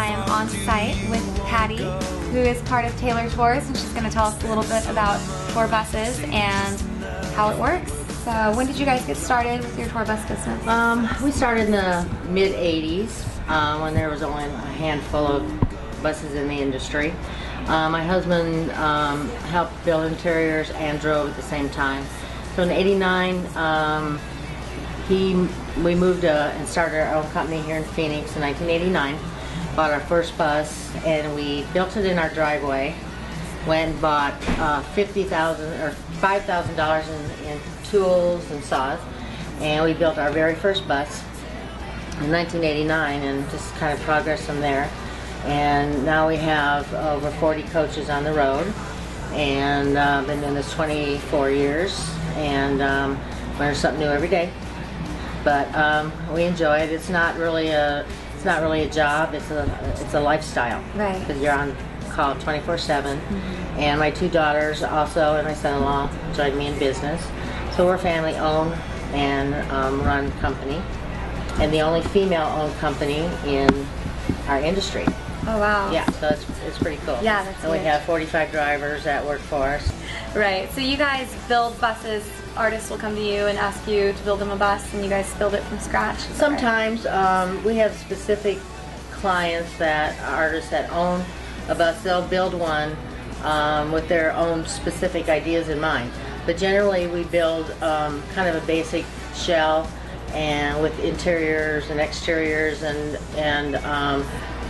I am on site with Patty, who is part of Taylor Tours, and she's going to tell us a little bit about tour buses and how it works. So when did you guys get started with your tour bus business? We started in the mid-'80s when there was only a handful of buses in the industry. My husband helped build interiors and drove at the same time. So in '89, we moved and started our own company here in Phoenix in 1989. Bought our first bus and we built it in our driveway. Went and bought $50,000 or $5,000 in tools and saws, and we built our very first bus in 1989 and just kind of progressed from there. And now we have over 40 coaches on the road, and been doing this 24 years, and learn something new every day. But we enjoy it. It's not really a job. It's a lifestyle. Right. Because you're on call 24/7. And my two daughters also and my son-in-law joined me in business. So we're family owned and run company, and the only female-owned company in our industry. Oh wow. Yeah, so it's pretty cool. Yeah, that's And we have 45 drivers that work for us. Right. So you guys build buses. Artists will come to you and ask you to build them a bus, and you guys build it from scratch? Sometimes we have specific clients that are artists that own a bus. They'll build one with their own specific ideas in mind. But generally we build kind of a basic shell, and with interiors and exteriors and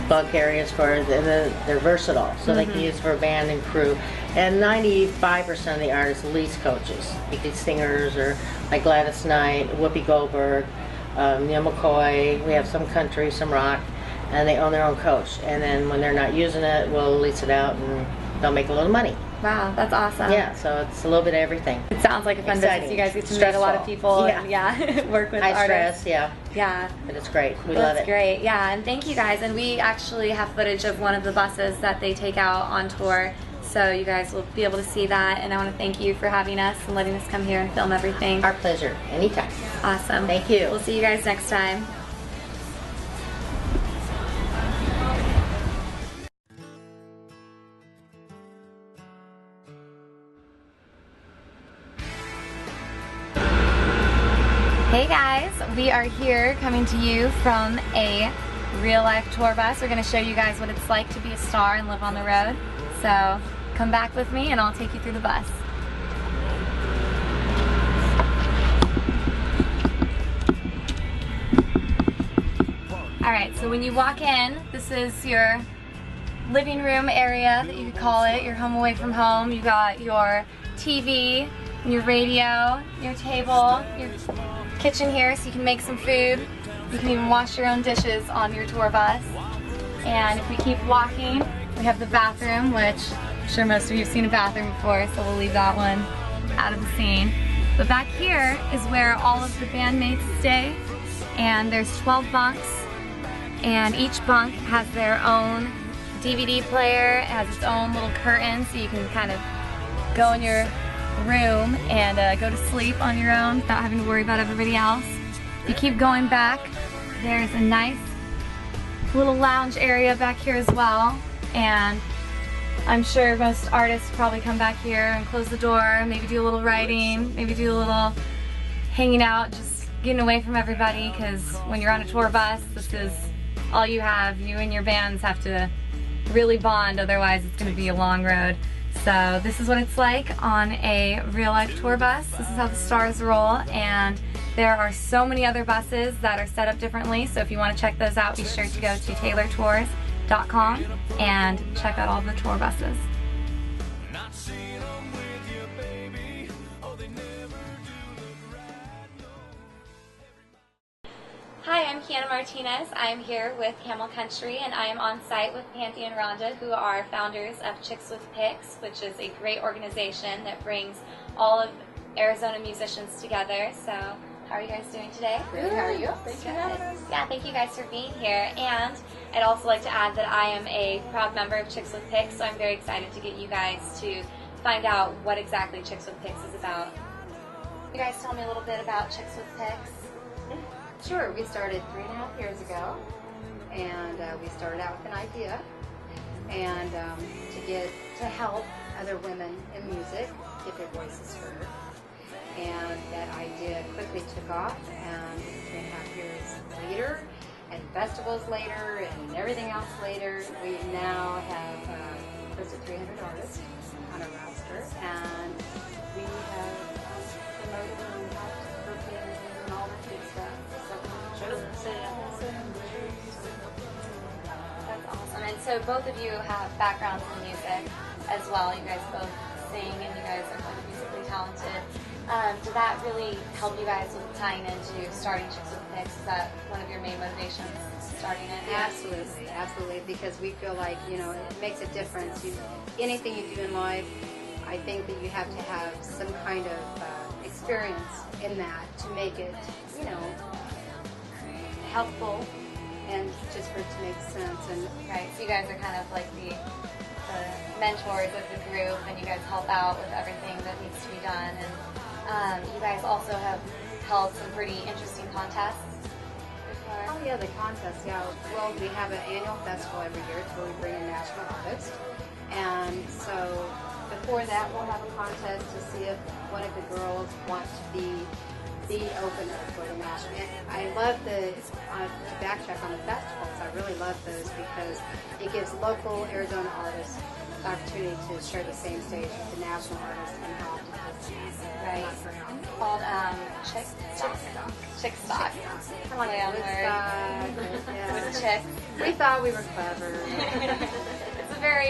bunk areas for it, and they're versatile, so they can use for a band and crew. And 95% of the artists lease coaches, like these singers or like Gladys Knight, Whoopi Goldberg, Neil McCoy. We have some country, some rock, and they own their own coach. And then when they're not using it, we'll lease it out and they'll make a little money. Wow, that's awesome. Yeah, so it's a little bit of everything. It sounds like a fun business. You guys get to meet a lot of people and work with artists. Stress, yeah. Yeah. But it's great. We love it. That's great. Yeah, and thank you guys. And we actually have footage of one of the buses that they take out on tour, so you guys will be able to see that. And I want to thank you for having us and letting us come here and film everything. Our pleasure. Anytime. Awesome. Thank you. We'll see you guys next time. Hey guys, we are here coming to you from a real-life tour bus. We're going to show you guys what it's like to be a star and live on the road. So come back with me and I'll take you through the bus. Alright, so when you walk in, this is your living room area that you could call it, your home away from home. You got your TV, your radio, your table, your kitchen here so you can make some food. You can even wash your own dishes on your tour bus. And if we keep walking, we have the bathroom, which I'm sure most of you have seen a bathroom before, so we'll leave that one out of the scene. But back here is where all of the bandmates stay, and there's 12 bunks, and each bunk has their own DVD player. It has its own little curtain, so you can kind of go in your room and go to sleep on your own without having to worry about everybody else. If you keep going back, there's a nice little lounge area back here as well, and I'm sure most artists probably come back here and close the door, maybe do a little writing, maybe do a little hanging out, just getting away from everybody, because when you're on a tour bus, this is all you have. You and your bands have to really bond, otherwise it's going to be a long road. So this is what it's like on a real-life tour bus. This is how the stars roll, and there are so many other buses that are set up differently, so if you want to check those out, be sure to go to taylortours.com and check out all the tour buses. Hi, I'm Kianna Martinez. I'm here with Camel Country, and I am on site with Panty and Rhonda, who are founders of Chicks with Picks, which is a great organization that brings all of Arizona musicians together. So, how are you guys doing today? Good. How are you? Thanks for having us. Yeah, thank you guys for being here. And I'd also like to add that I am a proud member of Chicks with Picks, so I'm very excited to get you guys to find out what exactly Chicks with Picks is about. You guys tell me a little bit about Chicks with Picks. Sure. We started 3.5 years ago, and we started out with an idea, and to help other women in music get their voices heard. And that idea quickly took off, and 3.5 years later, and festivals later, and everything else later, we now have close to 300 artists on our roster, and we have promoted and helped bookings and all that good stuff. That's awesome. And so both of you have backgrounds in music as well. You guys both sing, and you guys are both musically talented. Did that really help you guys with tying into starting Chicks with Picks? Is that one of your main motivations, starting it? Absolutely, absolutely, because we feel like, you know, it makes a difference. Anything you do in life, I think that you have to have some kind of experience in that to make it, you know, helpful and just for it to make sense. And right, so you guys are kind of like the mentors of the group, and you guys help out with everything that needs to be done. And you guys also have held some pretty interesting contests before. Oh yeah, the contest, yeah. Well, we have an annual festival every year where we bring in national artists. And so before that, we'll have a contest to see if one of the girls wants to be the opener for the national. And I love to backtrack on the festivals. I really love those because it gives local Arizona artists the opportunity to share the same stage with the national artists and how often right. Called Chick Stock. Chick Stock. Play on words. With chicks. We thought we were clever.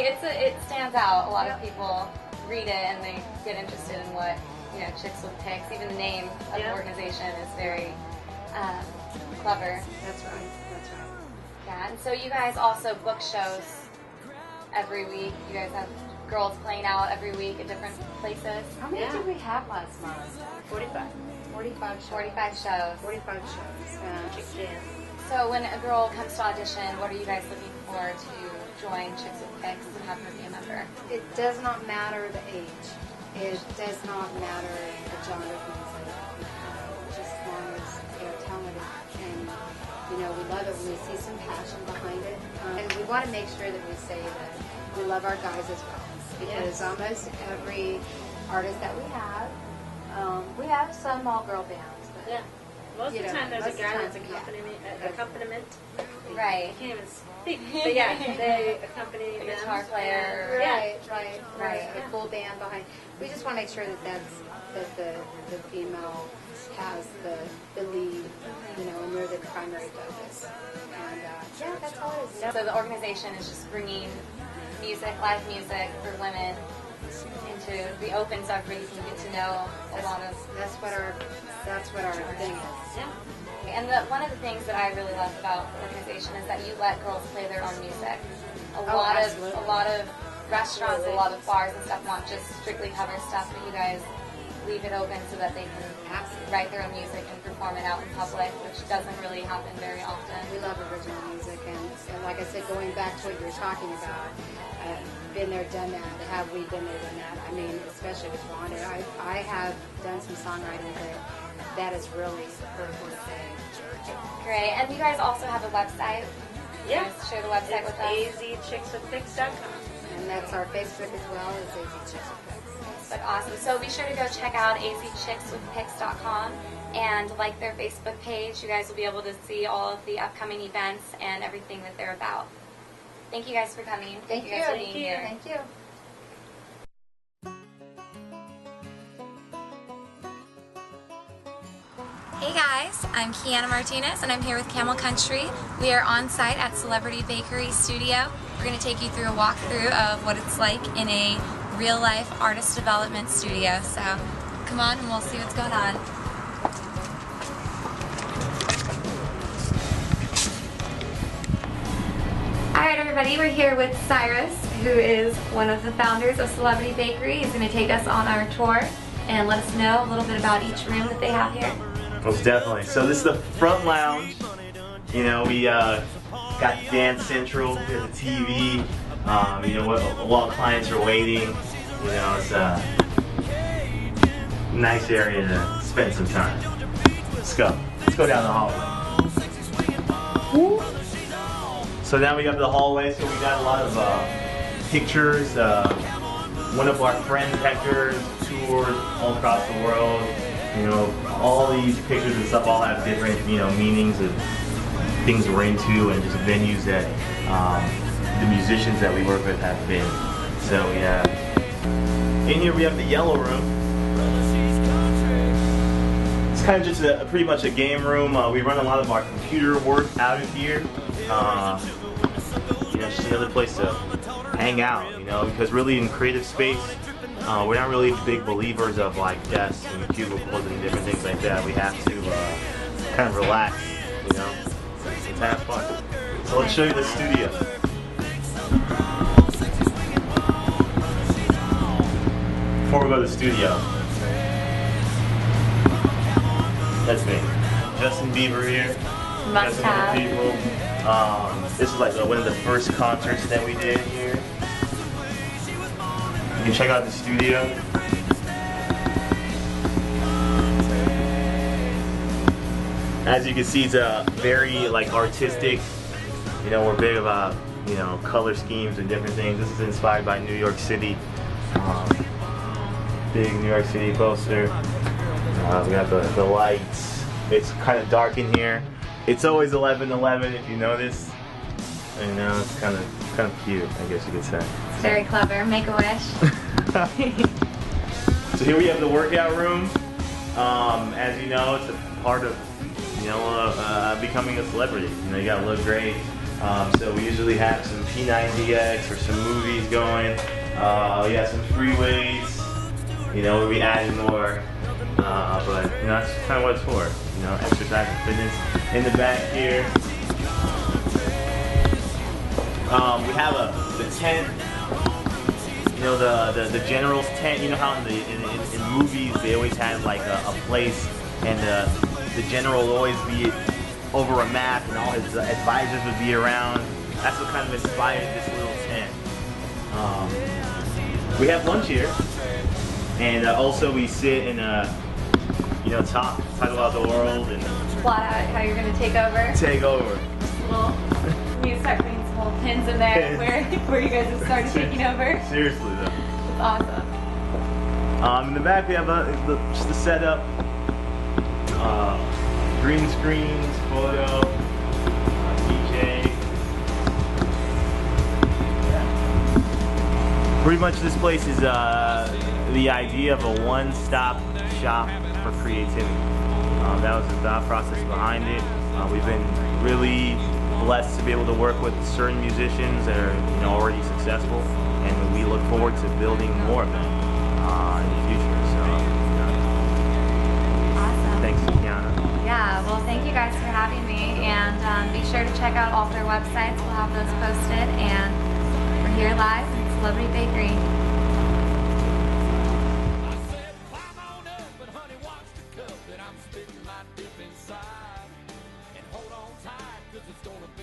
It stands out. A lot of people read it and they get interested in what, you know, Chicks with Picks. Even the name of the organization is very clever. That's right. That's right. Yeah, and so you guys also book shows every week. You guys have girls playing out every week at different places. How many did we have last month? 45. 45 shows. 45 shows. 45 shows. So when a girl comes to audition, what are you guys looking for to join Chicks with Picks and have her be a member? It does not matter the age. It does not matter the genre of music. Just as long as they're talented. And, you know, we love it when we see some passion behind it. And we want to make sure that we say that we love our guys as well. Because almost every artist that we have some all-girl bands. But, yeah. Most of the time there's a guy that's accompaniment. Right. I can't even speak. But yeah, they accompany The them. guitar player. Right. A full band behind. We just want to make sure that the female has the lead, you know, and they're the primary focus. And yeah, that's all it is. So the organization is just bringing music, live music for women into the open so everybody can get to know a lot of. That's what our thing is. Yeah. And one of the things that I really love about the organization is that you let girls play their own music. A lot of restaurants, a lot of bars and stuff want just strictly cover stuff, but you guys leave it open so that they can write their own music and perform it out in public, which doesn't really happen very often. We love original music, and like I said, going back to what you were talking about, been there, done that. Have we been there, done that? I mean, especially with Rhonda, I have done some songwriting that is really her forte. Great, and you guys also have a website. Yeah. You guys share the website with us. azchickswithpicks.com. And that's our Facebook as well as AZ Chicks with Picks. But awesome. So be sure to go check out azchickswithpicks.com and like their Facebook page. You guys will be able to see all of the upcoming events and everything that they're about. Thank you guys for coming. Thank you guys for being here. Thank you. Hey guys, I'm Kianna Martinez and I'm here with Camel Country. We are on site at Celebrity Bakery Studio. We're going to take you through a walkthrough of what it's like in a real-life artist development studio. So come on and we'll see what's going on. Alright everybody, we're here with Cyrus, who is one of the founders of Celebrity Bakery. He's going to take us on our tour and let us know a little bit about each room that they have here. Most definitely. So this is the front lounge. You know, we got Dance Central, we have the TV. You know, while clients are waiting, you know, it's a nice area to spend some time. Let's go. Let's go down the hallway. So now we got the hallway, so we got a lot of pictures. One of our friends, Hector, toured all across the world. You know, all these pictures and stuff all have different, you know, meanings of things we're into and just venues that the musicians that we work with have been. So yeah. In here we have the yellow room. It's kind of just pretty much a game room. We run a lot of our computer work out of here. You know, it's just another place to hang out, you know, because really in creative space, we're not really big believers of like desks and cubicles and different things like that. We have to kind of relax, you know, let's have fun. So let's show you the studio. Before we go to the studio, that's me. Justin Bieber here. Must have. People. This is like one of the first concerts that we did here. You can check out the studio. As you can see, it's a very like artistic. You know, we're big about, you know, color schemes and different things. This is inspired by New York City. Big New York City poster. We got the lights. It's kind of dark in here. It's always 11:11 if you notice. I know, it's kind of cute, I guess you could say. It's very clever. Make a wish. So here we have the workout room. As you know, it's a part of, you know, becoming a celebrity. You know, you gotta look great. So we usually have some P90X or some movies going. We have some free weights. You know, we'll be adding more. But you know, that's kind of what it's for. You know, exercise and fitness. In the back here, we have the tent. You know, the general's tent. You know how in movies they always have like a place, and the general will always be over a map, and all his advisors would be around. That's what kind of inspired this little tent. We have lunch here, and also we sit and you know, talk about the world and Plot out how you're going to take over. take over. Well, we need to start putting some little pins in there where you guys have started taking over. Seriously though. It's awesome. In the back we have just the setup, green screens, photo, DJ. Yeah. Pretty much this place is the idea of a one-stop shop for creativity. That was the thought process behind it. We've been really blessed to be able to work with certain musicians that are, you know, already successful, and we look forward to building more of them in the future. So, Awesome. thanks to Kianna. Yeah, well, thank you guys for having me, and be sure to check out all of their websites. We'll have those posted, and we're here live in Celebrity Bakery.